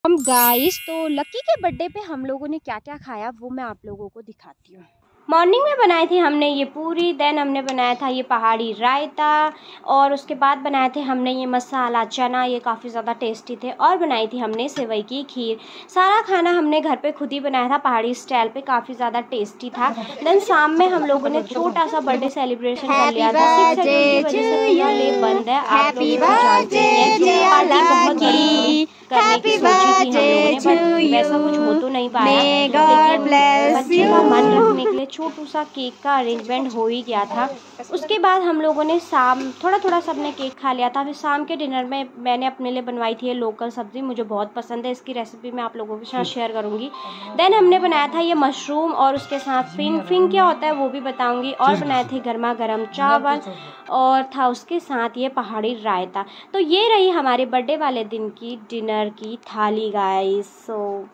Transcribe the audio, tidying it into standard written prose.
हम गाइस तो लकी के बर्थडे पे हम लोगों ने क्या क्या खाया वो मैं आप लोगों को दिखाती हूँ। मॉर्निंग में बनाई थी हमने ये पूरी, देन हमने बनाया था ये पहाड़ी रायता, और उसके बाद बनाए थे हमने ये मसाला चना, ये काफ़ी ज़्यादा टेस्टी थे। और बनाई थी हमने सेवई की खीर। सारा खाना हमने घर पे खुद ही बनाया था पहाड़ी स्टाइल पे, काफ़ी ज़्यादा टेस्टी था। देन शाम में हम लोगों ने छोटा सा बर्थडे सेलिब्रेशन कर लिया था। 6 शेड्यूल की वजह से फिलहाल ये बंद है, आप लोग जानते हैं। पार्टी बहुत बड़ी करने की सोची थी हम लोगों ने, बट वैसा कुछ हो तो नहीं पाया, लेकिन बच्चे का मन रखने के लिए छोटू सा केक का अरेंजमेंट हो ही गया था। उसके बाद हम लोगों ने शाम थोड़ा थोड़ा सबने केक खा लिया था। फिर शाम के डिनर में मैंने अपने लिए बनवाई थी ये लोकल सब्ज़ी, मुझे बहुत पसंद है, इसकी रेसिपी मैं आप लोगों के साथ शेयर करूँगी। देन हमने बनाया था ये मशरूम, और उसके साथ फिंग क्या होता है वो भी बताऊँगी। और बनाए थे गर्मा गर्म चावल, और था उसके साथ ये पहाड़ी रायता। तो ये रही हमारे बर्थडे वाले दिन की डिनर की थाली गाइस। सो